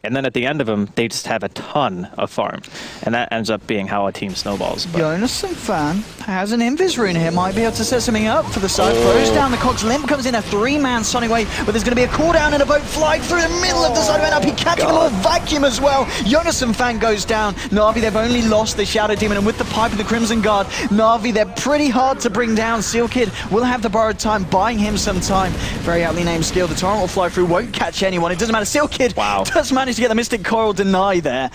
And then at the end of them, they just have a ton of farm. And that ends up being how a team snowballs. But Jonas and Fan has an Invis rune here, might be able to set something up for the side. Throws down the Cogs. Limp comes in a 3-man Sonic Wave, but there's going to be a cooldown and a boat flying through the middle of the side of NiP, catching them all. Vacuum as well. Jonas and Fan goes down. Na'Vi, they've only lost the Shadow Demon, and with the Pipe and the Crimson Guard, Na'Vi, they're pretty hard to bring down. Seal Kid will have the borrowed time, buying him some time. Very aptly named skill. The Torrent will fly through, won't catch anyone. It doesn't matter. Seal Kid does manage to get the Mystic Coil deny there.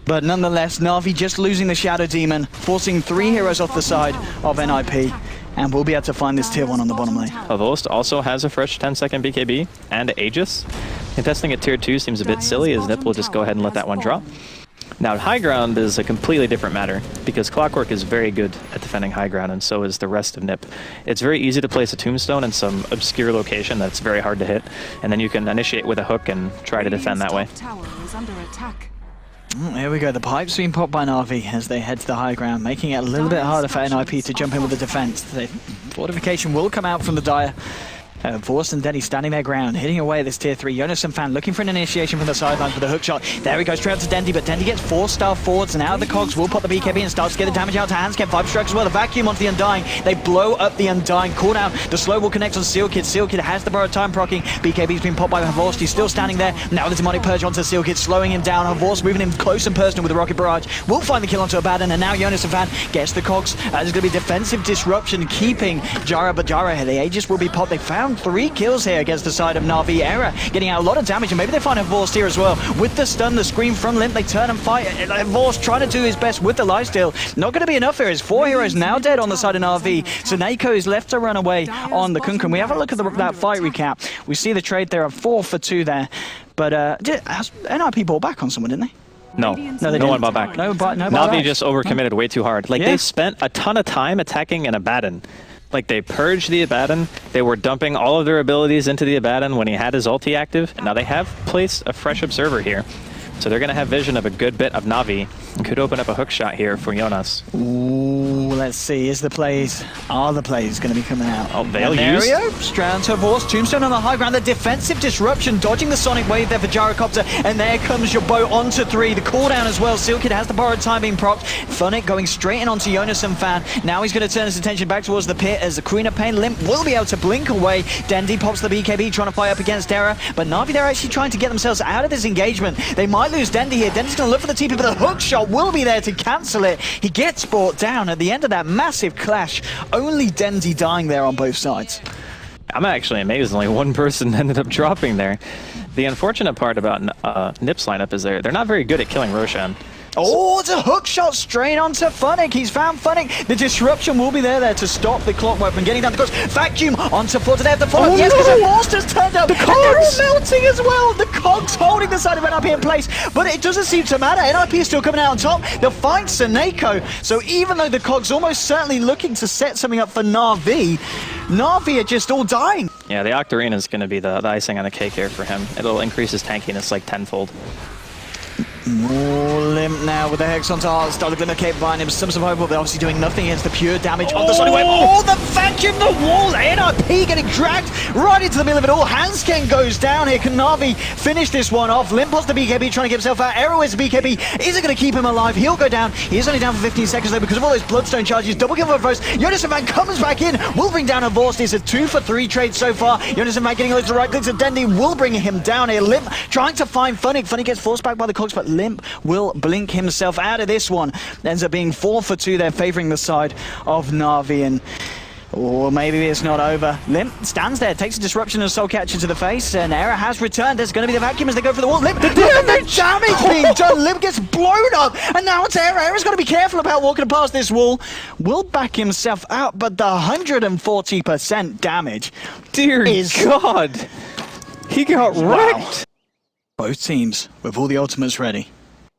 But nonetheless, Na'Vi just losing the Shadow Demon, forcing 3 heroes off the side of NiP, and we'll be able to find this tier 1 on the bottom lane. Avost also has a fresh 10-second BKB and Aegis. Contesting at tier 2 seems a bit silly, as NiP will just go ahead and let that one drop. Now, high ground is a completely different matter, because Clockwork is very good at defending high ground, and so is the rest of NiP. It's very easy to place a tombstone in some obscure location that's very hard to hit, and then you can initiate with a hook and try to defend that way. Here we go, the Pipe's being popped by Na'Vi as they head to the high ground, making it a little bit harder for NiP to jump in with the defense. The fortification will come out from the Dire. Vorst and Denny standing their ground, hitting away at this tier 3. Jonas and Fan looking for an initiation from the sidelines with a hook shot. There he goes, straight out to Dendy, but Dendy gets 4-star forwards, and now the Cogs will pop the BKB and starts to get the damage out to Handscan. 5 strikes as well, the vacuum onto the Undying. They blow up the Undying. Cooldown, the slow will connect on Seal Kid. Seal Kid has the borrowed time procking. BKB's been popped by Vorst, he's still standing there. Now the Demonic Purge onto Seal Kid, slowing him down. Vorst moving him close and personal with the Rocket Barrage. Will find the kill onto Abaddon, and now Jonas and Fan gets the Cogs. There's going to be defensive disruption, keeping Jara, but Jara, the Aegis will be popped. They found 3 kills here against the side of Na'Vi. Era getting out a lot of damage, and maybe they find a Vorst here as well. With the stun, the scream from Limp, they turn and fight. Vorst trying to do his best with the lifesteal. Not going to be enough here. It's 4 heroes now dead on the side of Na'Vi. Seneko is left to run away on the Kunkun. We have a look at that fight recap. We see the trade there of 4 for 2 there. But NiP bought back on someone, didn't they? No, no one bought back. No Na'Vi just overcommitted way too hard. Like, they spent a ton of time attacking an Abaddon. Like, they purged the Abaddon, they were dumping all of their abilities into the Abaddon when he had his ulti active, and now they have placed a fresh observer here. So they're going to have vision of a good bit of Na'Vi, and could open up a hook shot here for Jonas. Ooh, let's see, are the plays going to be coming out? Oh, Veil used. Strand to Vorst, Tombstone on the high ground, the defensive disruption, dodging the Sonic Wave there for Gyrocopter, and there comes your boat onto 3, the cooldown as well. Seal Kid has the borrowed time being procced. Funnick going straight in onto Jonas and Fan. Now he's going to turn his attention back towards the pit as the Queen of Pain Limp will be able to blink away. Dendy pops the BKB, trying to fight up against Terra, but Na'Vi, they're actually trying to get themselves out of this engagement. They might lose Dendy here. Dendy's going to look for the TP, but the hook shot will be there to cancel it. He gets brought down at the end of that massive clash. Only Dendy dying there on both sides. I'm actually amazed only one person ended up dropping there. The unfortunate part about NiP's lineup is they're not very good at killing Roshan. Oh, it's a hook shot straight onto Funnick. He's found Funnick. The disruption will be there to stop the Clockwork from getting down the Cogs. Vacuum onto Floor. They have to follow. Yes, because the Monster's turned up. The Cogs are all melting as well. The Cogs holding the side of NiP in place, but it doesn't seem to matter. NiP is still coming out on top. They'll find Seneko. So even though the Cogs almost certainly looking to set something up for Na'Vi, Na'Vi are just all dying. Yeah, the Octarine is going to be the icing on the cake here for him. It'll increase his tankiness like tenfold. More Limp now with the Hex on top. Started Glimmer Cape behind him. Some survival, they're obviously doing nothing against the pure damage on the Sonic Wave. Oh, the vacuum, the wall. NiP getting dragged right into the middle of it all. Handscan goes down here. Can Na'Vi finish this one off? Limp pops the BKB, trying to get himself out. Arrow is the BKB. Is it going to keep him alive? He'll go down. He is only down for 15 seconds though because of all those Bloodstone charges. Double kill for Vorst. Jonas and Van comes back in. Will bring down a Vorst. It's a 2 for 3 trade so far. Jonas and Van getting loads of right clicks. And Dendy will bring him down here. Limp trying to find Funnick. Funnick gets forced back by the Cogs, but Limp will blink himself out of this one. Ends up being 4 for 2 there, favouring the side of Na'Vi. And or maybe it's not over. Limp stands there, takes a disruption and soul catcher to the face, and Era has returned. There's going to be the vacuum as they go for the wall. Limp, the damage being done. Limp gets blown up, and now it's Era. Era's got to be careful about walking past this wall. Will back himself out, but the 140% damage. Dear God, he got wrecked. Both teams with all the ultimates ready.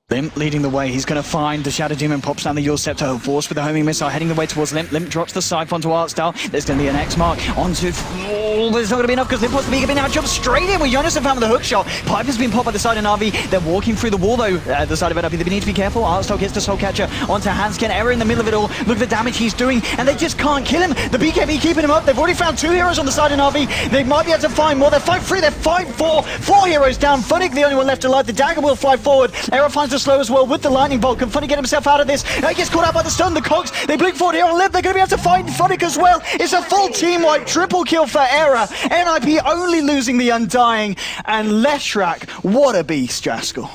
Limp leading the way. He's going to find the Shadow Demon, pops down the Yule Scepter. Force with the homing missile heading the way towards Limp. Limp drops the Scythe onto Artstyle. There's going to be an X mark onto... Oh, there's not going to be enough because Limp wants the BKB now. Jumps straight in with Jonas and found with the hook shot. Piper's been popped by the side of Na'Vi. They're walking through the wall though, the side of NiP. They need to be careful. Artstyle gets the Soul Catcher onto Hanskin. Error in the middle of it all. Look at the damage he's doing and they just can't kill him. The BKB keeping him up. They've already found 2 heroes on the side of Na'Vi. They might be able to find more. They're 5-3. They're 5-4. 4 heroes down. Funnick the only one left alive. The dagger will fly forward. Error finds the slow as well with the lightning bolt. Can Funny get himself out of this? He gets caught out by the stun. The cogs, they blink forward here on Limp. They're going to be able to find Funnick as well. It's a full team wipe. Triple kill for Error. NiP only losing the Undying. And Leshrekt, what a beast, Draskyl.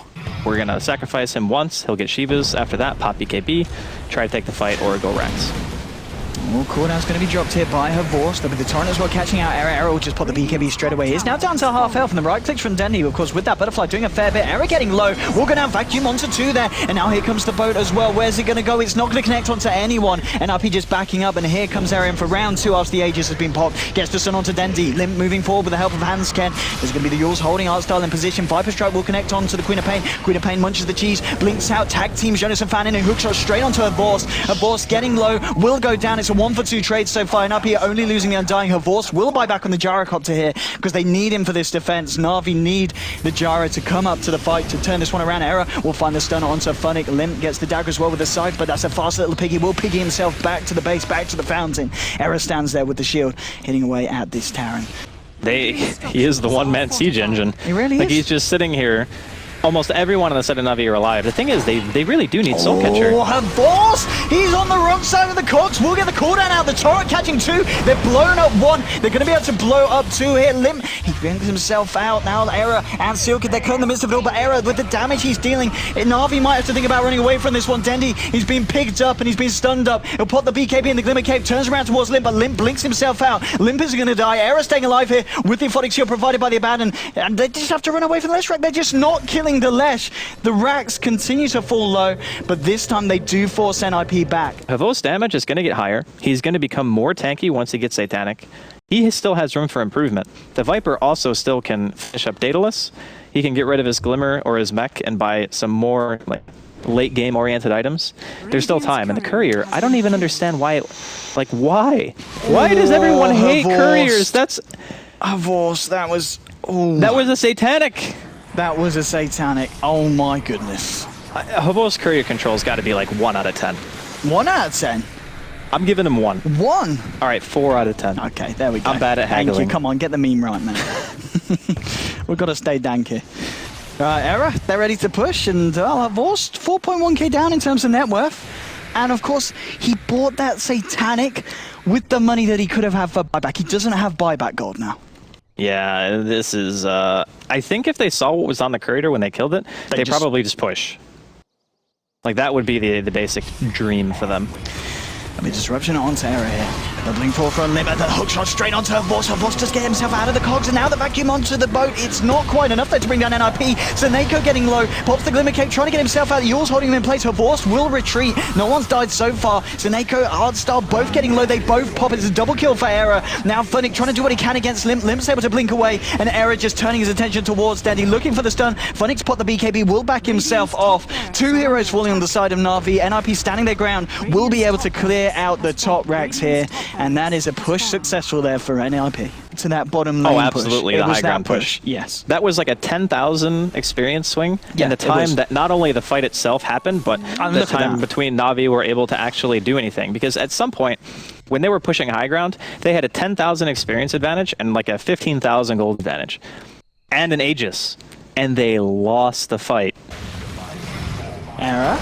We're going to sacrifice him once. He'll get Shivas. After that, pop BKB, try to take the fight, or go Rex. Well, cooldown's going to be dropped here by her Vorst. There'll be the Torrent as well catching out Error. Error will just put the BKB straight away. He's now down to half health, and the right clicks from Dendy, of course, with that Butterfly doing a fair bit. Error getting low. Will go down, vacuum onto 2 there. And now here comes the boat as well. Where's it going to go? It's not going to connect onto anyone. NiP just backing up, and here comes Error in for round 2 after the Aegis has been popped. Gets the stun onto Dendy. Limp moving forward with the help of Hansken. There's going to be the Yules holding Artstyle in position. Viper Strike will connect on to the Queen of Pain. Queen of Pain munches the cheese, blinks out, tag teams Jonas and Fan in, and hook shot straight onto her Vorst. Her Vorst getting low, will go down. It's a 1-for-2 trade so far. NiP only losing the Undying. Her Vorst will buy back on the Gyrocopter here because they need him for this defense. Na'Vi need the Gyro to come up to the fight to turn this one around. Error will find the stun onto Funnick. Limp gets the dagger as well with the Scythe, but that's a fast little piggy. Will piggy himself back to the base, back to the fountain. Error stands there with the shield, hitting away at this Terran. He is the one-man siege engine. He really is. He's just sitting here. Almost everyone on the side of Na'Vi are alive. The thing is, they really do need Soul Catcher. Oh, her boss! He's on the wrong side of the cogs. We'll get the cooldown out. The turret catching 2. They're blown up 1. They're going to be able to blow up 2 here. Limp, he brings himself out now. Error and Silk, they're caught in the midst of it all. But Error, with the damage he's dealing, Na'Vi might have to think about running away from this one. Dendy, he's been picked up and he's been stunned up. He'll put the BKB in the Glimmer Cave, turns around towards Limp, but Limp blinks himself out. Limp is going to die. Error staying alive here with the Aphotic Shield provided by the Abandon. And they just have to run away from the Leshrekt. They're just not killing the Lesh. The racks continue to fall low, but this time they do force NiP back. Havos damage is going to get higher. He's going to become more tanky once he gets Satanic. He still has room for improvement. The Viper also still can finish up Daedalus. He can get rid of his Glimmer or his Mech and buy some more late game oriented items. There's still time. And the Courier, I don't even understand why. Why? Why does everyone hate Couriers? That's Havos, that was... Oh. That was a Satanic. That was a Satanic. Oh my goodness. Havos Courier control's got to be like 1 out of 10. 1 out of 10? I'm giving him 1. 1? All right, 4 out of 10. Okay, there we go. I'm bad at haggling. Thank you. Come on, get the meme right, man. We've got to stay dank here. Error, they're ready to push, and Havos, 4.1k down in terms of net worth. And of course, he bought that Satanic with the money that he could have had for buyback. He doesn't have buyback gold now. Yeah, this is... I think if they saw what was on the Courier when they killed it, they probably just push. That would be the basic dream for them. I mean, disruption onto Error here. The blink forward for a limit, the hook shot straight onto her Vorst. Her Vorst just get himself out of the cogs, and now the vacuum onto the boat. It's not quite enough there to bring down NiP. Zaneko getting low, pops the Glimmer Cake, trying to get himself out. Yules holding him in place. Her Vorst will retreat. No one's died so far. Zaneko, Artstyle, both getting low. They both pop. It's a double kill for Error. Now Funnick trying to do what he can against Limp. Limp's able to blink away, and Error just turning his attention towards Dendy, looking for the stun. Funnick's pot the BKB, will back himself off. 2 heroes falling on the side of Na'Vi. NiP standing their ground, will be able to clear out the top racks here, and that is a push successful there for NiP to that bottom lane. Oh, absolutely, push. the high ground push. Yes. That was like a 10,000 experience swing in the time that not only the fight itself happened, but the time between Na'Vi were able to actually do anything. Because at some point, when they were pushing high ground, they had a 10,000 experience advantage and like a 15,000 gold advantage. And an Aegis. And they lost the fight. Error.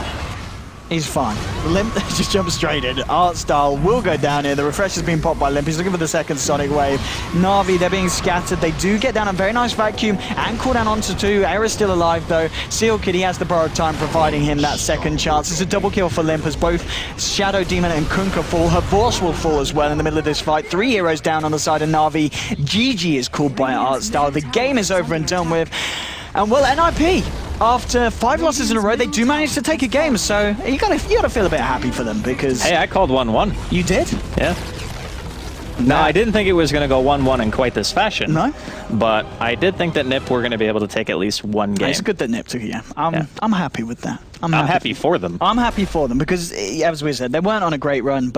He's fine. Limp just jumps straight in. Artstyle will go down here. The refresh has been popped by Limp. He's looking for the second Sonic Wave. Na'Vi, they're being scattered. They do get down a very nice vacuum and cooldown onto 2. Error's still alive though. Seal Kid, he has the borrowed time, providing him that second chance. It's a double kill for Limp as both Shadow Demon and Kunkka fall. Her Vorst will fall as well in the middle of this fight. 3 heroes down on the side of Na'Vi. GG is called by Artstyle. The game is over and done with. And well, NiP, after 5 losses in a row, they do manage to take a game, so you gotta feel a bit happy for them because... Hey, I called 1-1. You did? Yeah. Now, I didn't think it was going to go 1-1 in quite this fashion. No? But I did think that NiP were going to be able to take at least one game. It's good that NiP took it, yeah. I'm happy with that. I'm happy for them. I'm happy for them because, as we said, they weren't on a great run,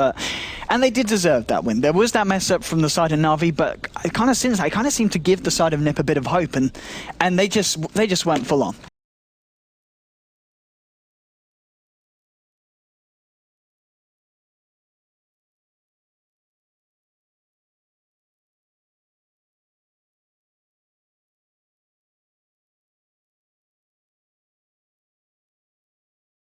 and they did deserve that win. There was that mess up from the side of Na'Vi, but it kind of seemed to give the side of NiP a bit of hope, and they just went full on.